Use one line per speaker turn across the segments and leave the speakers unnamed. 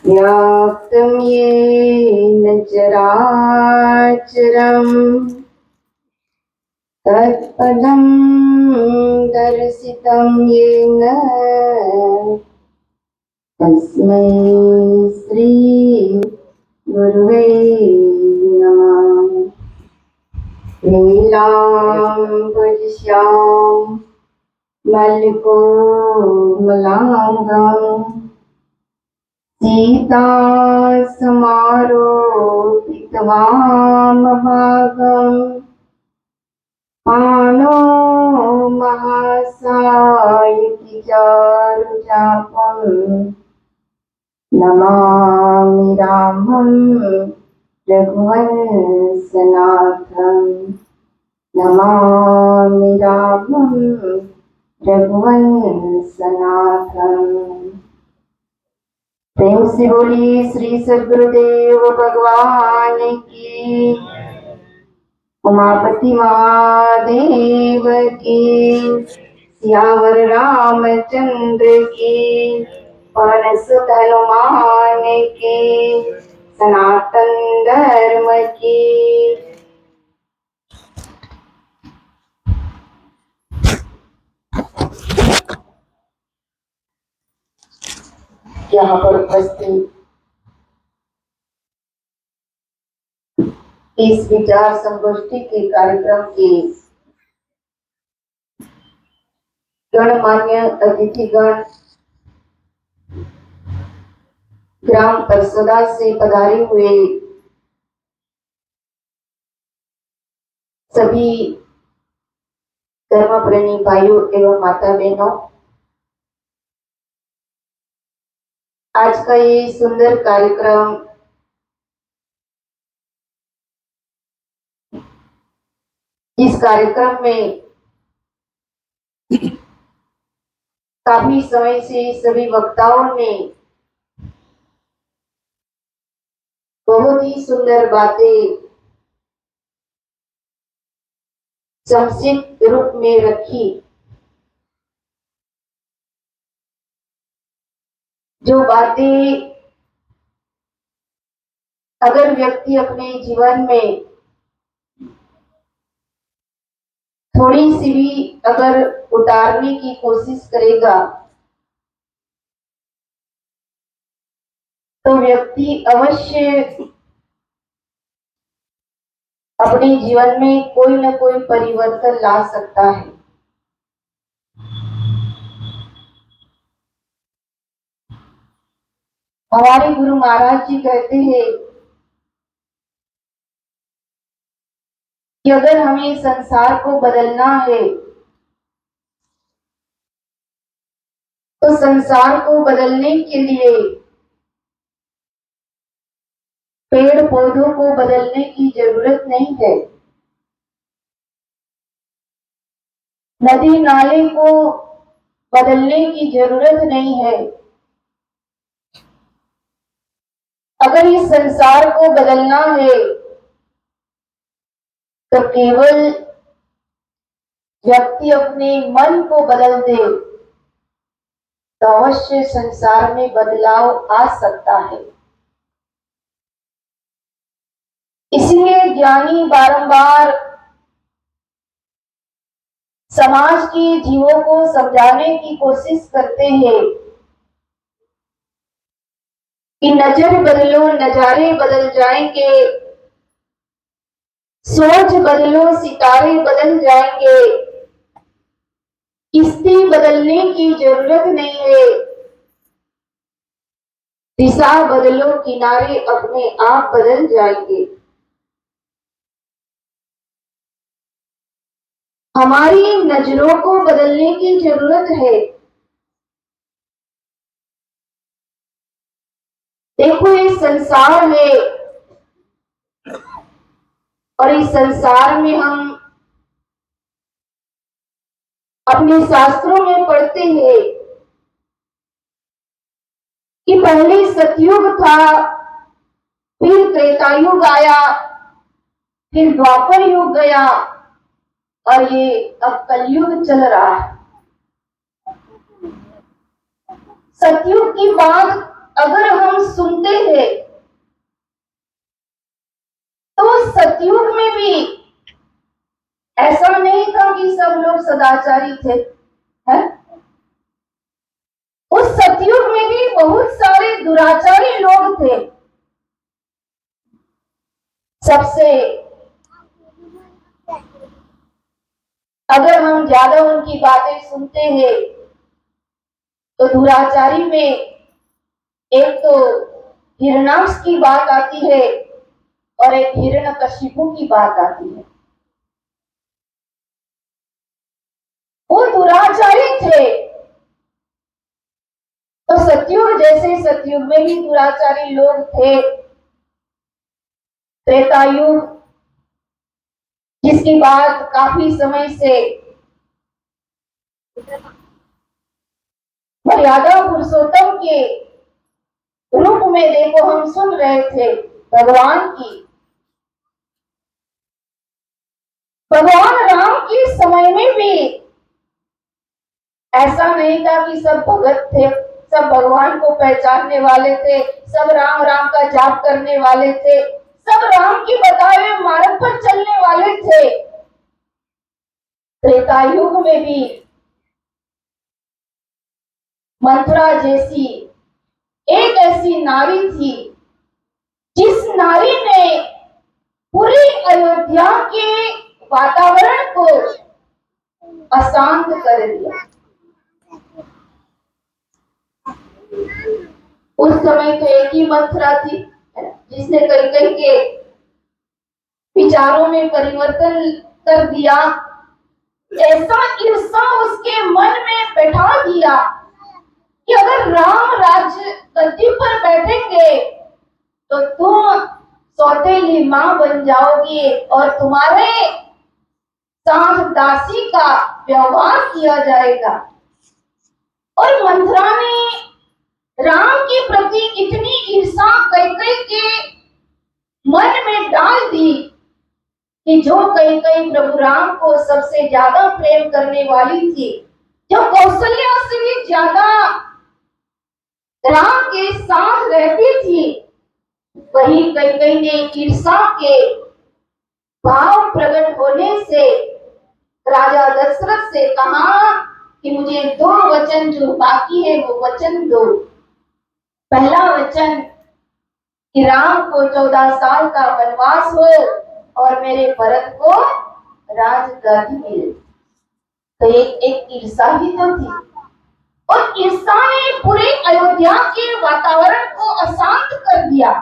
व्याप्तं येन चराचरम् तत्पदं दर्शितं येन तस्मै श्री गुरुवे नमः। नीलाम्बुजश्याम मलिकोमलाङ्गं सीतासमारोपितवामभागम् पाणो महासायिकी चारुचापम् नमामि रामं रघुवंशनाथम् नमामि रामं रघुवंशनाथम्। प्रेम से बोली श्री सद्गुरुदेव भगवान की, उमापति महादेव की, सियावर रामचंद्र की, पवन सुत हनुमान की, सनातन धर्म की। यहाँ पर उपस्थित इस विचार संगोष्ठी के कार्यक्रम के गणमान्य अतिथिगण, ग्राम परसोदा से पधारे हुए सभी धर्मप्रेमी भाइयों एवं माता बहनों, आज का ये सुंदर कार्यक्रम इस कार्यक्रम में काफी समय से सभी वक्ताओं ने बहुत ही सुंदर बातें संक्षिप्त रूप में रखी। जो बातें अगर व्यक्ति अपने जीवन में थोड़ी सी भी अगर उतारने की कोशिश करेगा तो व्यक्ति अवश्य अपने जीवन में कोई न कोई परिवर्तन ला सकता है। हमारे गुरु महाराज जी कहते हैं कि अगर हमें संसार को बदलना है तो संसार को बदलने के लिए पेड़ पौधों को बदलने की जरूरत नहीं है, नदी नाले को बदलने की जरूरत नहीं है। अगर इस संसार को बदलना है तो केवल व्यक्ति अपने मन को बदल दे तो अवश्य संसार में बदलाव आ सकता है। इसलिए ज्ञानी बारंबार समाज के जीवों को समझाने की कोशिश करते हैं कि नजर बदलो नजारे बदल जाएंगे, सोच बदलो सितारे बदल जाएंगे, किस्ती बदलने की जरूरत नहीं है, दिशा बदलो किनारे अपने आप बदल जाएंगे। हमारी नजरों को बदलने की जरूरत है। देखो ये संसार है और इस संसार में हम अपने शास्त्रों में पढ़ते हैं कि पहले सतयुग था, फिर त्रेतायुग आया, फिर द्वापर युग गया और ये अब कलयुग चल रहा है। सतयुग की बात अगर हम सुनते हैं तो सतयुग में भी ऐसा नहीं था कि सब लोग सदाचारी थे, है? उस सतयुग में भी बहुत सारे दुराचारी लोग थे। सबसे अगर हम ज्यादा उनकी बातें सुनते हैं तो दुराचारी में एक तो हिरणाक्ष की बात आती है और एक हिरण्यकशिपु की बात आती है। वो दुराचारी थे। तो सतयुग जैसे सतयुग में भी दुराचारी लोग थे। त्रेतायुग जिसकी बात काफी समय से मर्यादा पुरुषोत्तम के रूप में देखो हम सुन रहे थे भगवान की। भगवान राम के समय में भी ऐसा नहीं था कि सब भगत थे, सब भगवान को पहचानने वाले थे, सब राम राम का जाप करने वाले थे, सब राम की बताए हुए मार्ग पर चलने वाले थे। त्रेतायुग में भी मंथरा जैसी एक ऐसी नारी थी जिस नारी ने पूरी अयोध्या के वातावरण को अशांत कर दिया। उस समय तो एक ही मंथरा थी जिसने कैकेयी के विचारों में परिवर्तन कर दिया। ऐसा ईर्षा उसके मन में बैठा दिया कि अगर राम राज्य गद्दी पर बैठेंगे तो तुम सौतेली मां बन जाओगी और तुम्हारे साथ दासी का व्यवहार किया जाएगा। और मंथरा ने राम के प्रति इतनी ईर्षा कैकेयी के मन में डाल दी कि जो कैकेयी प्रभु राम को सबसे ज्यादा प्रेम करने वाली थी, जो कौशल्या से भी ज्यादा राम के साथ रहती थी, वही कैकेयी ने ईर्षा के भाव प्रकट होने से राजा दशरथ से कहा कि मुझे 2 वचन जो बाकी है वो वचन दो। पहला वचन कि राम को 14 साल का वनवास हो और मेरे भरत को राजगादी मिले। तो एक ईर्षा ही तो थी और ईर्षा ने पूरे अयोध्या के वातावरण को अशांत कर दिया।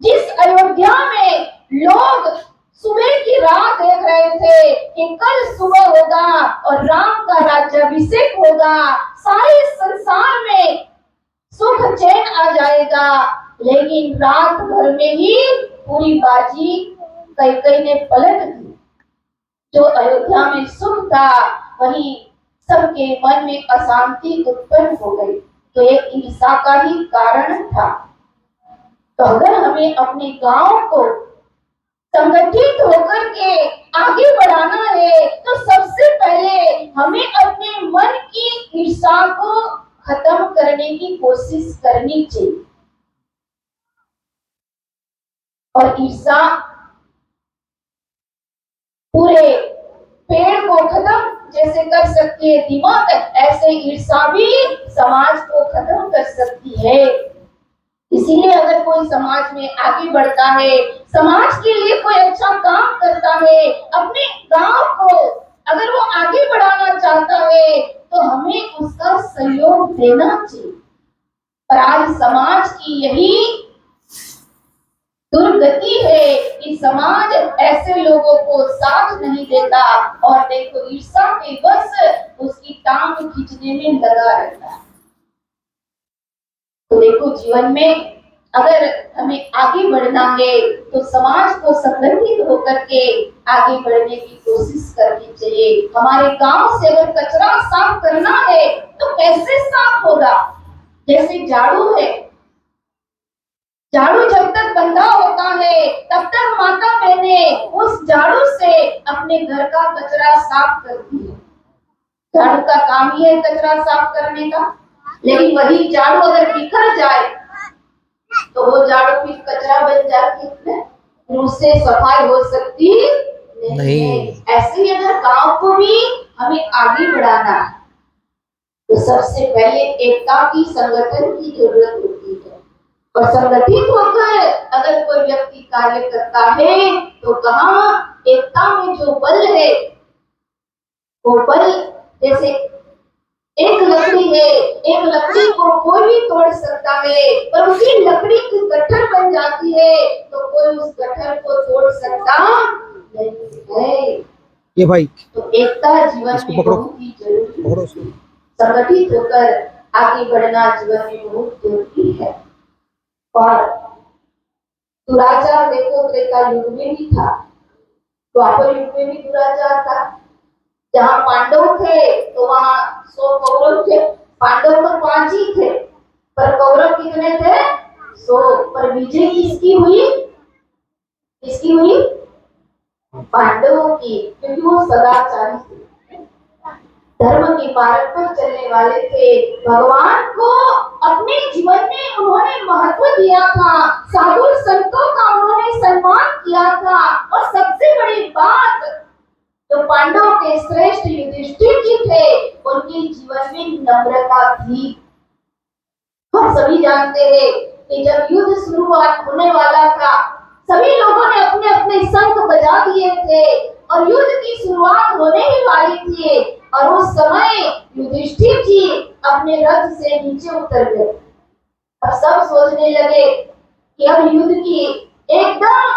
जिस अयोध्या में लोग सुबह की राह देख रहे थे कि कल सुबह होगा और राम का राज्याभिषेक होगा, सारे संसार में सुख चैन आ जाएगा, लेकिन रात भर में ही पूरी बाजी कैकेयी ने पलट दी। जो अयोध्या में सुख था वही सबके मन में अशांति उत्पन्न हो गई। तो एक ईर्षा का ही कारण था। तो अगर हमें अपने गांव को संगठित होकर के आगे बढ़ाना है तो सबसे पहले हमें अपने मन की ईर्षा को खत्म करने की कोशिश करनी चाहिए। और ईर्षा पूरे पेड़ को खत्म जैसे कर सकती है दिमाग, ऐसे ईर्षा भी समाज को खत्म कर सकती है। इसीलिए अगर कोई समाज में आगे बढ़ता है, समाज के लिए कोई अच्छा काम करता है, अपने गांव को अगर वो आगे बढ़ाना चाहता है तो हमें उसका सहयोग देना चाहिए। पर आज समाज की यही दुर्गति है कि समाज ऐसे लोगों को साथ नहीं देता और देखो ईर्षा के बस उसकी टांग खींचने में लगा रहता है। तो देखो जीवन में अगर हमें आगे बढ़ना है तो समाज को संगठित होकर के आगे बढ़ने की कोशिश करनी चाहिए। हमारे गांव से अगर कचरा साफ करना है तो कैसे साफ होगा? जैसे झाड़ू है, झाड़ू जब तक बंधा होता है तब तक माता बहनें उस झाड़ू से अपने घर का कचरा साफ करती है। झाड़ू का काम ही है कचरा साफ करने का। लेकिन वही झाड़ू अगर बिखर जाए उससे सफाई हो सकती नहीं है। ऐसे ही अगर गांव को भी हमें आगे बढ़ाना है तो सबसे पहले एकता की, संगठन की जरूरत होती है। और संगठित होकर अगर कोई व्यक्ति कार्य करता है तो कहाँ एकता में जो बल है वो बल, जैसे एक लकड़ी है, एक लकड़ी को कोई भी तोड़ सकता है, पर उसी लकड़ी की गट्ठर बन जाती है तो कोई उस गट्ठर को तोड़ सकता नहीं है।
ये भाई
तो एकता जीवन में बहुत ही जरूरी है। संगठित होकर आगे बढ़ना जीवन में बहुत जरूरी है। और दुराचार देखो त्रेता युग में भी था, द्वापर युग में भी दुराचार था। जहाँ पांडव थे तो वहाँ 100 कौरव थे। पांडव तो 5 ही थे पर कौरव कितने थे? 100। पर विजय किसकी हुई? किसकी हुई? पांडवों की, क्योंकि वो सदाचारी थे, धर्म के मार्ग पर चलने वाले थे। भगवान को अपने जीवन में उन्होंने महत्व दिया था, साधु संतों का उन्होंने सम्मान किया था। और सबसे बड़ी बात, जो पांडवों के श्रेष्ठ युधिष्ठिर जी थे उनके जीवन में नम्रता थी। हम सभी जानते हैं कि जब युद्ध शुरुआत होने वाला था सभी लोगों ने अपने अपने शंख बजा दिए थे और युद्ध की शुरुआत होने ही वाली थी। और उस समय युधिष्ठिर जी अपने रथ से नीचे उतर गए। अब सब सोचने लगे कि अब युद्ध की एकदम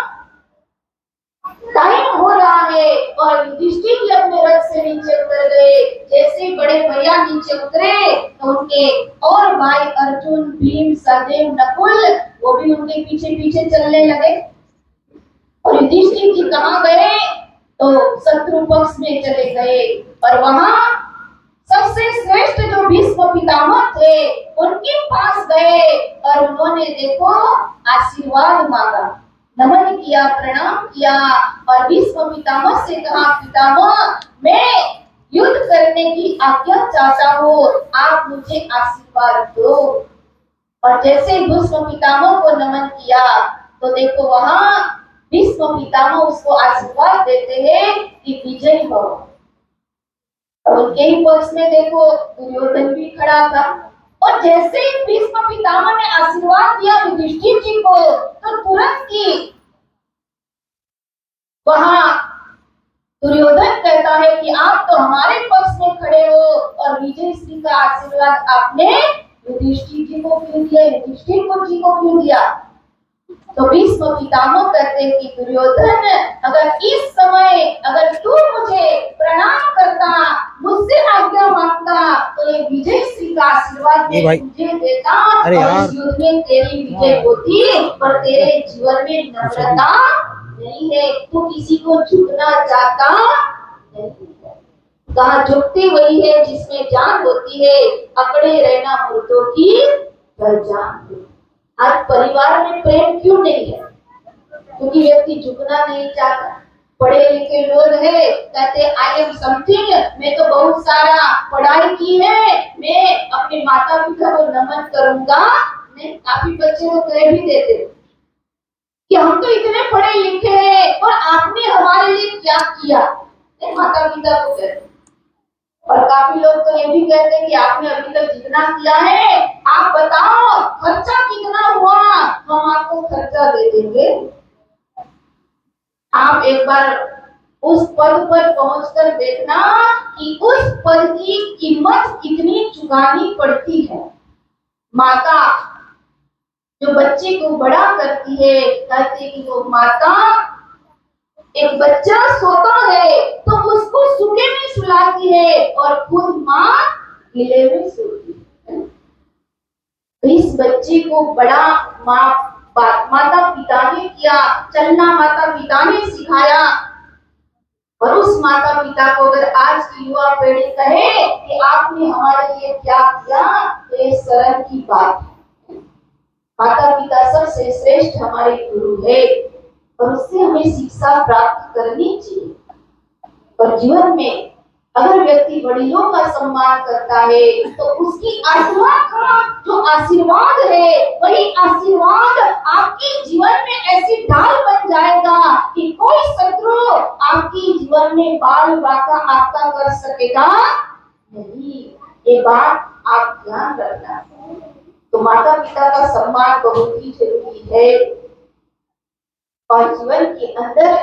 टाइम हो रहा है। और युधिष्ठिर जी अपने रथ से नीचे उतर गए। जैसे बड़े भैया नीचे उतरे तो उनके और भाई अर्जुन, भीम, सहदेव, नकुल वो भी उनके पीछे पीछे चलने लगे। और युधिष्ठिर जी कहाँ गए? तो शत्रु पक्ष में चले गए। और वहां सबसे श्रेष्ठ जो भीष्म पितामह थे उनके पास गए और उन्होंने देखो आशीर्वाद मांगा, नमन किया, प्रणाम किया। और भीष्म पितामह से कहा, पितामह मैं युद्ध करने की आज्ञा चाहता हूँ, आप मुझे आशीर्वाद दो। और जैसे भीष्म पितामह को नमन किया तो देखो वहां भीष्म पितामह उसको आशीर्वाद देते हैं कि विजयी हो। और उनके ही पक्ष में देखो दुर्योधन भी खड़ा था। और जैसे ही भीष्म पितामह ने आशीर्वाद दिया युधिष्ठिर जी को तो तुरंत ही वहां दुर्योधन कहता है कि आप तो हमारे पक्ष में खड़े हो और विजय श्री का आशीर्वाद आपने युधिष्ठिर जी को क्यों दिया, युधिष्ठिर जी को क्यों दिया? तो भीष्म पितामह कहते हैं कि दुर्योधन अगर इस समय अगर तू मुझे प्रणाम करता, मुझसे आज्ञा मांगता तो ये विजय श्री का आशीर्वाद मुझे देता और इस युद्ध में तेरी विजय होती। पर तेरे जीवन में नम्रता नहीं है, तू किसी को झुकना चाहता नहीं है। कहाँ झुकती वही है जिसमें जान होती है, अकड़े रहना मुर्दों की पहचान। आज परिवार में प्रेम क्यों नहीं है? क्योंकि व्यक्ति झुकना नहीं चाहता। पढ़े लिखे लोग हैं, कहते आई एम समथिंग, मैं तो बहुत सारा पढ़ाई की है, मैं अपने माता पिता को नमन करूंगा। नहीं, काफी बच्चे तो कह भी देते कि हम तो इतने पढ़े लिखे हैं और आपने हमारे लिए क्या किया, माता पिता को कहते। और काफी लोग तो ये भी कहते हैं कि आपने अभी तक जितना किया है आप बताओ खर्चा कितना हुआ, हम आपको खर्चा दे देंगे। आप एक बार उस पद पर पहुंचकर देखना कि उस पद की कीमत कितनी चुकानी पड़ती है। माता जो बच्चे को बड़ा करती है, कहते कि वो माता एक बच्चा सोता है तो उसको सूखे में सुलाती है और खुद माँ गीले में सोती है। इस बच्चे को बड़ा माता पिता ने किया, चलना माता पिता ने सिखाया। और उस माता पिता को अगर आज की युवा पीढ़ी कहे कि आपने हमारे लिए क्या किया तो ये शर्म की बात है। माता पिता सबसे श्रेष्ठ हमारे गुरु है और उससे हमें शिक्षा प्राप्त करनी चाहिए। और जीवन में अगर व्यक्ति वडिलों का सम्मान करता है तो उसकी आत्मा का जो आशीर्वाद है वही आशीर्वाद आपके जीवन में ऐसी ढाल बन जाएगा कि कोई शत्रु आपके जीवन में बाल बाका आपका कर सकेगा नहीं। ये बात आप ध्यान रखना। तो माता पिता का सम्मान बहुत ही जरूरी है और जीवन के अंदर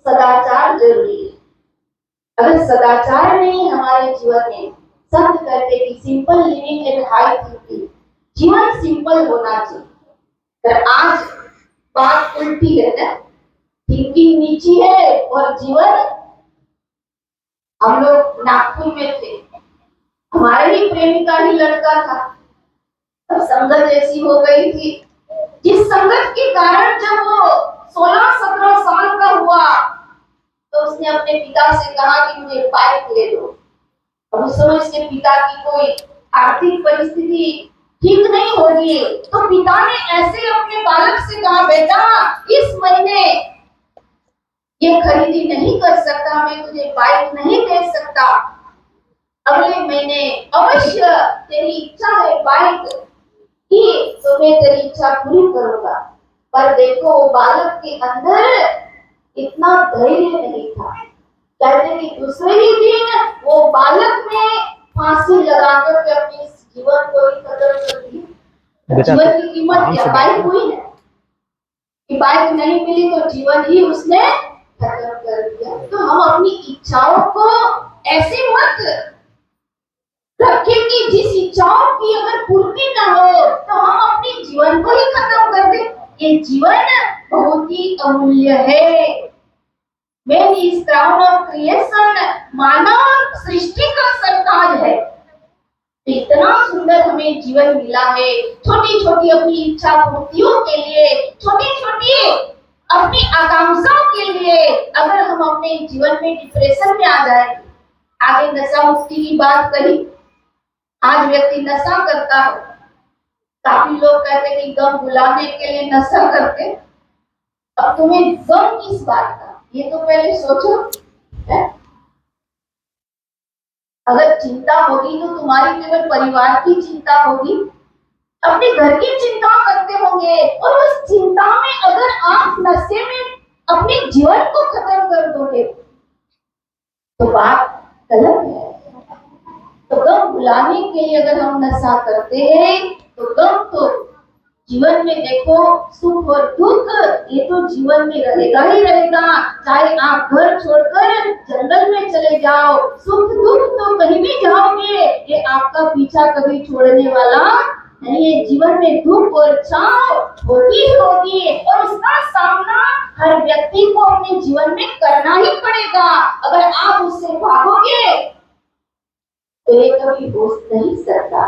सदाचार जरूरी है। अगर सदाचार नहीं हमारे जीवन में, संत कहते कि simple living and high thinking, जीवन सिंपल होना चाहिए। पर आज बात उल्टी है ना, थिंकिंग नीची है और जीवन। हम लोग नागपुर में थे, हमारे ही प्रेमिका ही लड़का था, अब संगत ऐसी हो गई थी जिस संगत के कारण जब वो 16-17 साल का हुआ तो उसने अपने पिता से कहा कि मुझे बाइक ले दो। अब उस समय उसके पिता की कोई आर्थिक परिस्थिति ठीक नहीं होगी तो पिता ने ऐसे अपने बालक से कहा, बेटा इस महीने ये खरीदी नहीं कर सकता, मैं तुझे बाइक नहीं दे सकता, अगले महीने अवश्य तेरी इच्छा है बाइक की तो मैं तेरी इच्छा पूरी करूंगा। पर देखो वो बालक के अंदर इतना धैर्य नहीं था। कहते कि दूसरे ही दिन वो बालक ने फांसी लगाकर के अपने जीवन को ही खत्म कर दिया। जीवन की कीमत क्या बाइक हुई है कि बाइक नहीं मिली तो जीवन ही उसने खत्म कर दिया। तो हम अपनी इच्छाओं को ऐसे मत रखें कि जिस इच्छाओं की अगर पूर्ति न हो तो हम अपने जीवन को ही खत्म कर दें। ये जीवन बहुत ही अमूल्य है। When is crown of creation, मानव सृष्टि का सरताज है। इतना सुंदर हमें जीवन मिला है, छोटी छोटी अपनी इच्छा पूर्तियों के लिए, छोटी छोटी अपनी आकांक्षाओं के लिए अगर हम अपने जीवन में डिप्रेशन में आ जाए। आगे नशा मुक्ति की बात कही, आज व्यक्ति नशा करता है, काफी लोग कहते हैं कि गम भुलाने के लिए नशा करते। अब तुम्हें गम किस बात का, ये तो पहले सोचो है? अगर चिंता होगी तो तुम्हारी केवल परिवार की चिंता होगी, अपने घर की चिंता करते होंगे और उस चिंता में अगर आप नशे में अपने जीवन को खत्म कर दोगे तो बात गलत है। तो गम भुलाने के लिए अगर हम नशा करते हैं तो गम तो जीवन में देखो, सुख और दुख ये तो जीवन में रहेगा ही रहेगा। चाहे आप घर छोड़कर जंगल में चले जाओ, सुख दुख तो कहीं भी जाओगे, ये आपका पीछा कभी छोड़ने वाला नहीं है। जीवन में दुख और छाव होगी और उसका सामना हर व्यक्ति को अपने जीवन में करना ही पड़ेगा। अगर आप उससे भागोगे तो ये कभी हो नहीं सकता।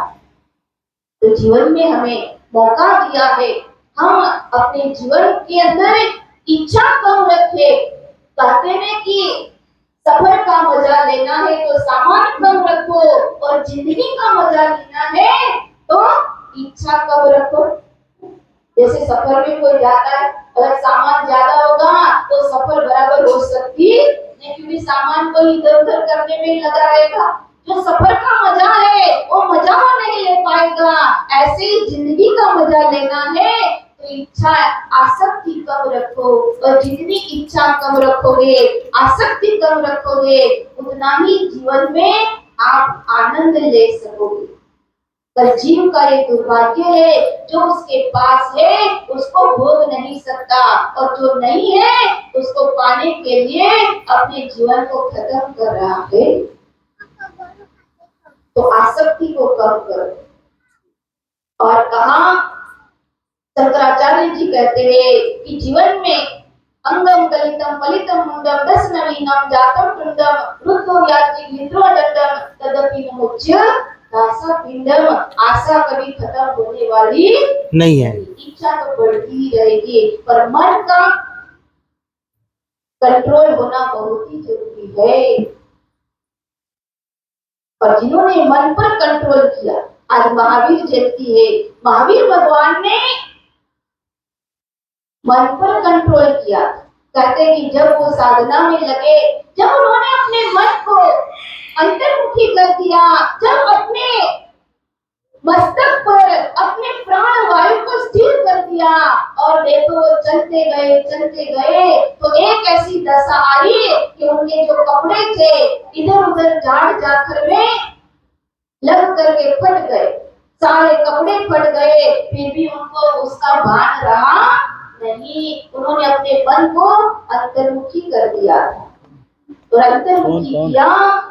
तो जीवन में हमें मौका दिया है, हम अपने जीवन के अंदर इच्छा कम रखे। कहते हैं कि सफर का मजा लेना है तो सामान कम रखो और जिंदगी का मजा लेना है तो इच्छा कम रखो। जैसे सफर में कोई जाता है, अगर सामान ज्यादा होगा तो सफर बराबर हो सकती नहीं, क्योंकि सामान को इधर उधर करने में लगा रहेगा। जो सफर का मजा है वो मजा वो नहीं ले पाएगा। ऐसे ही जिंदगी का मजा लेना है तो इच्छा आसक्ति कम रखो और जितनी इच्छा कम रखोगे, आसक्ति कम रखोगे, उतना ही जीवन में आप आनंद ले सकोगे। पर जीव का ये दुर्भाग्य है, जो उसके पास है उसको भोग नहीं सकता और जो नहीं है उसको पाने के लिए अपने जीवन को खत्म कर रहा है। तो आसक्ति को कम करो। और कहा शंकराचार्य जी कहते हैं कि जीवन में अंगम गलितम फलितम मुंडम दस नवीनम जातम पिंडम रुद्धो याति निद्रो दंडम तदपि मुच्य दासा पिंडम। आशा कभी खत्म होने वाली नहीं है, इच्छा तो बढ़ती ही रहेगी, पर मन का कंट्रोल होना बहुत ही जरूरी है। और जिन्होंने मन पर कंट्रोल किया, आज महावीर जयंती है, महावीर भगवान ने मन पर कंट्रोल किया। कहते हैं कि जब वो साधना में लगे, जब उन्होंने अपने मन को अंतर्मुखी कर दिया, जब अपने मस्तक पर अपने प्राण वायु को स्थिर कर दिया और देखो चलते गए तो एक ऐसी दशा आई कि उनके जो कपड़े थे इधर उधर झाड़ जाकर में लग करके फट गए, सारे कपड़े फट गए, फिर भी उनको उसका भान रहा नहीं। उन्होंने अपने मन को अंतर्मुखी कर दिया और अंतर्मुखी किया,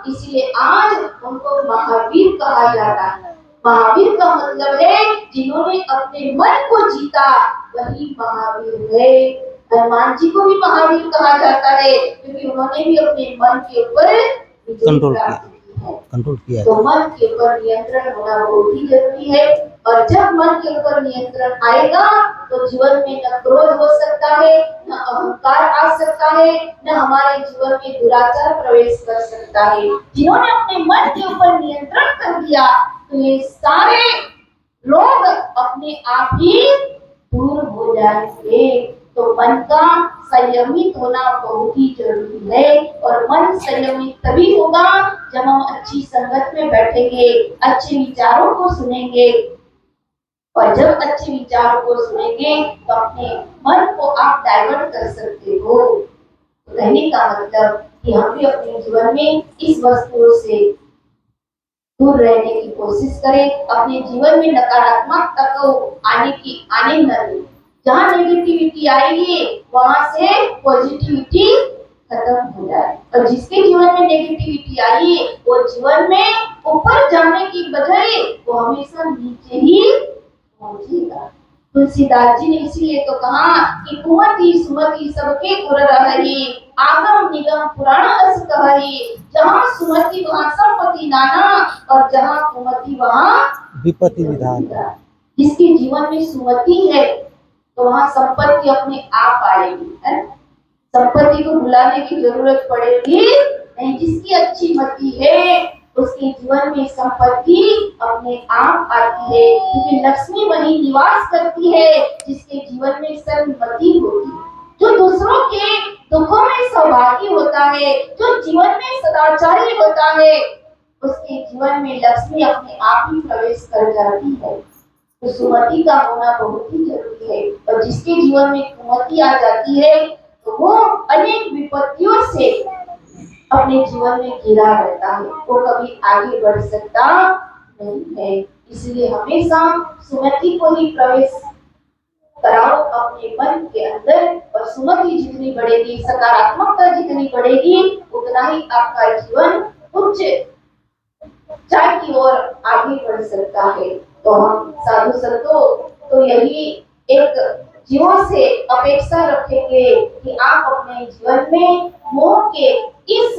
इसलिए आज उनको महावीर कहा जाता है। महावीर का मतलब है जिन्होंने अपने मन को जीता वही महावीर है। हनुमान जी को भी महावीर कहा जाता है क्योंकि उन्होंने भी अपने मन के ऊपर कंट्रोल किया। तो मन के ऊपर नियंत्रण होना बहुत ही जरूरी है और जब मन के ऊपर नियंत्रण आएगा तो जीवन में न क्रोध हो सकता है, न अहंकार आ सकता है, न हमारे जीवन में दुराचार प्रवेश कर सकता है। जिन्होंने अपने मन के ऊपर नियंत्रण कर दिया तो ये सारे रोग अपने आप ही दूर हो जाएंगे। तो मन का संयमित होना बहुत ही जरूरी है और मन संयमित तभी होगा जब हम अच्छी संगत में बैठेंगे, अच्छे विचारों को सुनेंगे और जब अच्छे विचारों को सुनेंगे तो अपने मन को आप डाइवर्ट कर सकते हो। तो कहने का मतलब कि हम भी अपने जीवन में इस वस्तुओं से दूर रहने की कोशिश करें, अपने जीवन में नकारात्मकता को आने न दें। जहाँ नेगेटिविटी आएगी वहां से पॉजिटिविटी खत्म हो जाए और जिसके जीवन में नेगेटिविटी आई वो जीवन में ऊपर जाने की बजाय वो हमेशा नीचे ही पहुंचेगा। तुलसीदास जी ने इसीलिए तो कहा कि कुमति सुमति सबके गुर रही, आगम निगम पुराण अस कहरी, जहाँ सुमति वहाँ संपत्ति नाना और जहाँ कुमति वहाँ विपत्ति विधान। जिसके जीवन में सुमति है तो वहाँ संपत्ति अपने आप आएगी, है? संपत्ति को बुलाने की जरूरत पड़ेगी नहीं। जिसकी अच्छी मति है उसके जीवन में संपत्ति अपने आप आती है क्योंकि लक्ष्मी वही निवास करती है जिसके जीवन में सर्वमति होती है। जो दूसरों के दुखों में सहभागी होता है, जो जीवन में सदाचारी होता है, उसके जीवन में लक्ष्मी अपने आप ही प्रवेश कर जाती है। तो सुमति का होना बहुत ही जरूरी है और जिसके जीवन में कुमति आ जाती है तो वो अनेक विपत्तियों से अपने जीवन में घिरा रहता है, वो कभी आगे बढ़ सकता नहीं है। इसलिए हमेशा सुमति को ही प्रवेश कराओ अपने मन के अंदर और सुमति जितनी बढ़ेगी, सकारात्मकता जितनी बढ़ेगी उतना ही आपका जीवन उच्च ऊंचाई की ओर आगे बढ़ सकता है। तो हम साधु संतों तो यही एक जीवन से अपेक्षा रखेंगे कि आप अपने जीवन में मोह के इस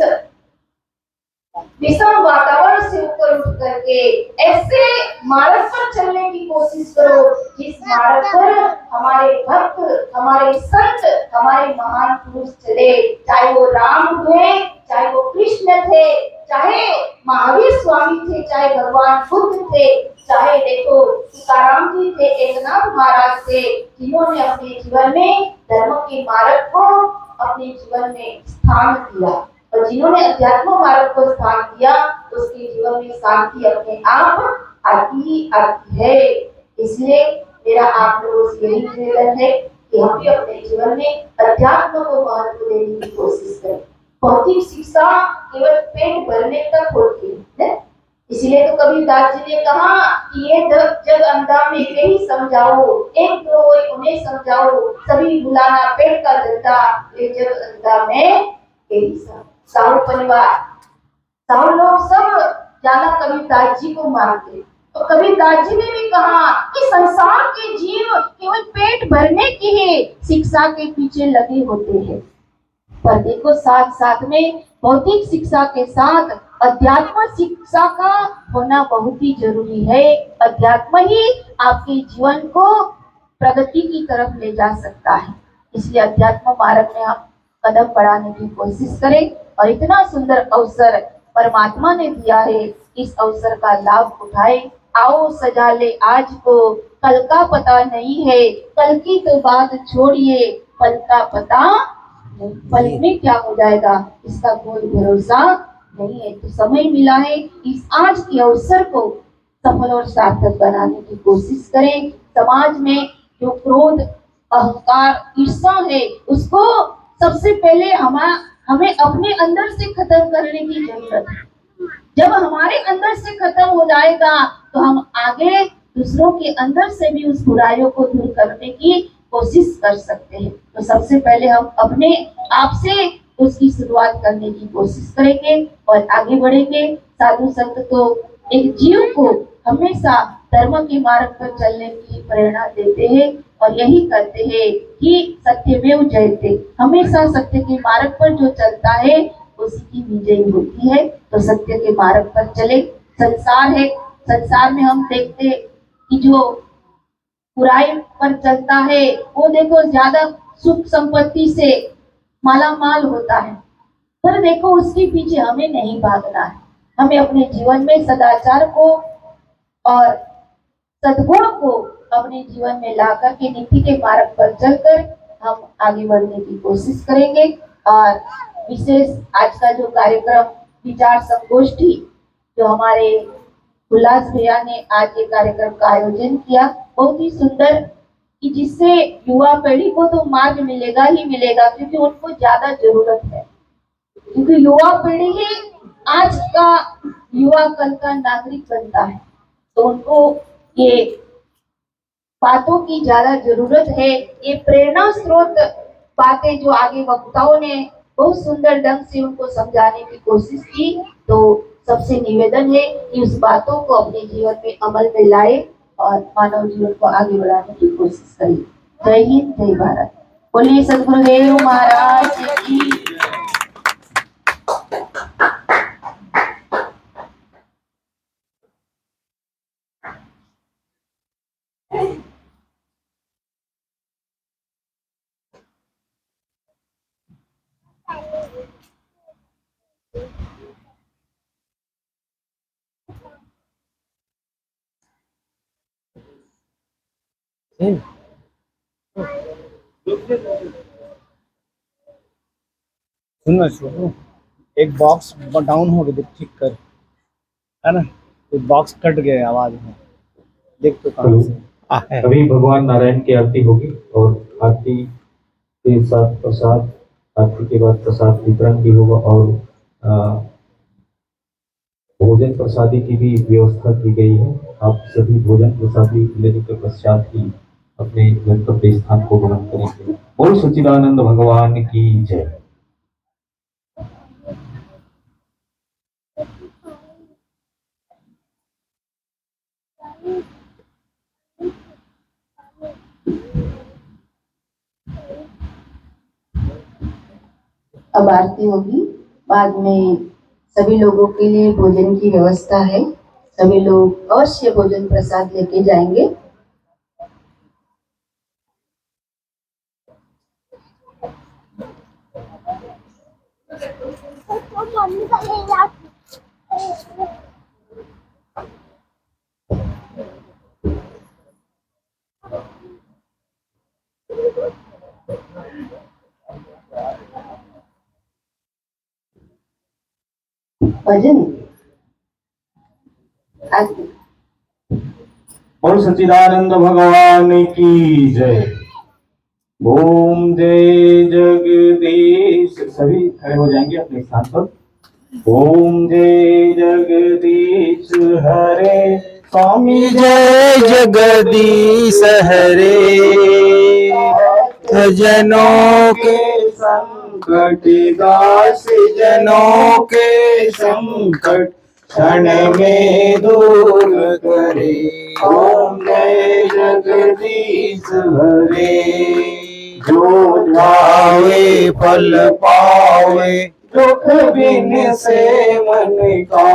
विषम वातावरण से ऊपर उठ करके ऐसे मार्ग पर चलने की कोशिश करो जिस मार्ग पर हमारे भक्त, हमारे संत, हमारे महान पुरुष चले, चाहे वो राम हुए, चाहे वो कृष्ण थे, चाहे महावीर स्वामी थे, चाहे भगवान बुद्ध थे, चाहे देखो तुकाराम जी थे, एकनाथ महाराज थे, जिन्होंने अपने जीवन में धर्म के मार्ग को अपने जीवन में स्थान दिया और जिन्होंने अध्यात्म मार्ग को स्थान दिया उसके जीवन में शांति अपने आप आती है। इसलिए मेरा आप लोगों से यही निवेदन है कि हम भी अपने जीवन में अध्यात्म को महत्व देने की कोशिश करें। भौतिक शिक्षा केवल पेट भरने तक होती है, इसलिए तो कबीरदास जी ने कहा कि ये जग अंधा में यही समझाओ, एक दो उन्हें समझाओ, सभी बुलाना पेट का धंधा, ये जग अंधा में यही समझाओ। साहू परिवार, साहू लोग सब ज्यादा कबीरदास जी को मानते और कबीरदास जी ने भी कहा कि संसार के जीव केवल पेट भरने की ही शिक्षा के पीछे लगे होते हैं, पर देखो साथ साथ में भौतिक शिक्षा के साथ अध्यात्म शिक्षा का होना बहुत ही जरूरी है। अध्यात्म ही आपके जीवन को प्रगति की तरफ ले जा सकता है। इसलिए अध्यात्म मार्ग में आप कदम बढ़ाने की कोशिश करें और इतना सुंदर अवसर परमात्मा ने दिया है, इस अवसर का लाभ उठाए। आओ सजा ले आज को, कल का पता नहीं है, कल की तो बात छोड़िए, पल का पता पल में क्या हो जाएगा इसका कोई भरोसा नहीं है। तो समय मिला है, इस आज के अवसर को सफल और सार्थक बनाने की कोशिश करें। समाज में जो क्रोध, अहंकार, ईर्ष्या है उसको सबसे पहले हमें अपने अंदर से खत्म करने की जरूरत है। जब हमारे अंदर से खत्म हो जाएगा तो हम आगे दूसरों के अंदर से भी उस बुराइयों को दूर करने की कोशिश कर सकते हैं। तो सबसे पहले हम अपने आप से उसकी शुरुआत करने की कोशिश करेंगे और आगे बढ़ेंगे। साधु संत तो एक जीव को हमेशा धर्म के मार्ग पर चलने की प्रेरणा देते हैं और यही कहते हैं कि सत्यमेव जयते, हमेशा सत्य के मार्ग पर जो चलता है उसी की विजय होती है। तो सत्य के मार्ग पर चले। संसार है, संसार में हम देखते कि जो बुराई पर चलता है वो देखो ज्यादा सुख संपत्ति से माला माल होता है, पर देखो उसके पीछे हमें नहीं भागना है। हमें अपने जीवन में सदाचार को और सद्गुण को अपने जीवन में लाकर के नीति के मार्ग पर चलकर हम आगे बढ़ने की कोशिश करेंगे। और विशेष आज का जो कार्यक्रम विचार संगोष्ठी जो हमारे उल्लास भैया ने आज ये कार्यक्रम का आयोजन किया, बहुत ही सुंदर, कि जिससे युवा पीढ़ी को तो मार्ग मिलेगा ही मिलेगा, क्योंकि उनको ज्यादा जरूरत है। क्योंकि युवा पीढ़ी ही आज का युवा कल का नागरिक बनता है, तो उनको ये बातों की ज्यादा जरूरत है। ये प्रेरणा स्रोत बातें जो आगे वक्ताओं ने बहुत सुंदर ढंग से उनको समझाने की कोशिश की, तो सबसे निवेदन है कि उस बातों को अपने जीवन में अमल में लाए और मानव जीवन को आगे बढ़ाने की कोशिश करें। जय हिंद, जय भारत। बोलिए सद्गुरुदेव महाराज की।
सुनना शुरू, एक बॉक्स डाउन हो गया, ठीक कर, है ना, एक बॉक्स कट गया आवाज में, देख तो कहाँ से है।
अभी भगवान नारायण की आरती होगी और आरती के साथ प्रसाद, आरती के बाद प्रसाद वितरण भी होगा और भोजन प्रसादी की भी व्यवस्था की गई है। आप सभी भोजन प्रसादी लेने के पश्चात ही अपने गंतव्य स्थान को ग्रहण करेंगे। बोल सच्चिदानंद भगवान की जय।
अब आरती होगी, बाद में सभी लोगों के लिए भोजन की व्यवस्था है, सभी लोग अवश्य भोजन प्रसाद लेके जाएंगे। भजन
और सच्चिदानंद भगवान की जय। ओम जय जगदीश। सभी खड़े हो जाएंगे अपने स्थान पर। ओम जय जगदीश हरे, स्वामी
जय जगदीश हरे, जनों के
संकट दास, जनों के संकट क्षण में दूर करे। ओम जय जगदीश हरे, जो ध्यावे फल पावे, दुख बिन से मन का,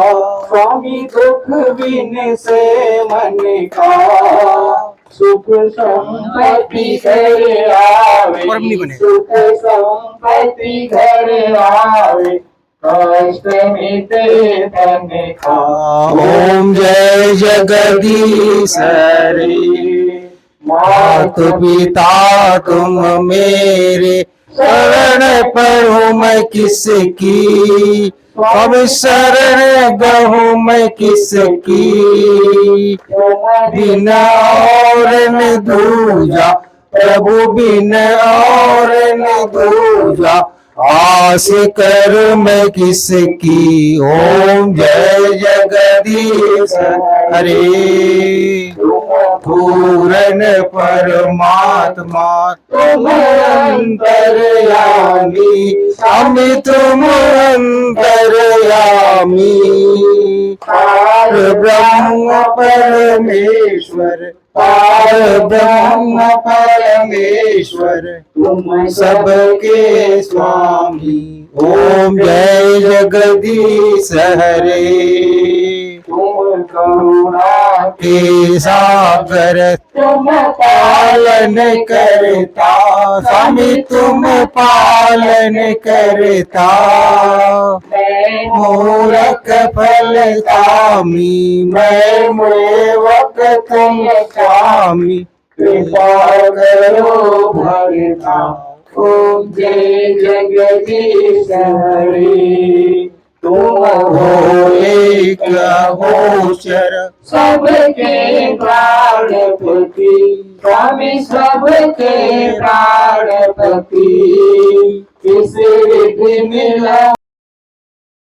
स्वामी दुख बिन से मन का, सुख संपत्ति घर आवे, सुख संपत्ति घर आवे, कष्ट मिटे तन का।
ओम जय जगदीश हरे, मात पिता तुम मेरे,
शरण पढ़ूं मैं किसकी, स्वामी शरण गहूं मैं किसकी, बिन और न दूजा प्रभु, बिन और न दूजा आस कर मैं किसकी। ओम जय जगदीश हरे, पूर्ण परमात्मा तुम अंतर्यामी, स्वामी तुम अंतर्यामी, पार ब्रह्म परमेश्वर, पार ब्रह्म परमेश्वर तुम सबके स्वामी। ओम जय जगदीश हरे, तुम करुणा के सागर, तुम पालन करता, स्वामी तुम पालन करता, मूरख फल कामी, मैं मूर्ख तुम स्वामी, कृपा करो भगता। ओम जय जगदीश हरे, तुम हो एक गोचर सबके प्राणपति, स्वामी सबके प्राणपति, किस विधि मिला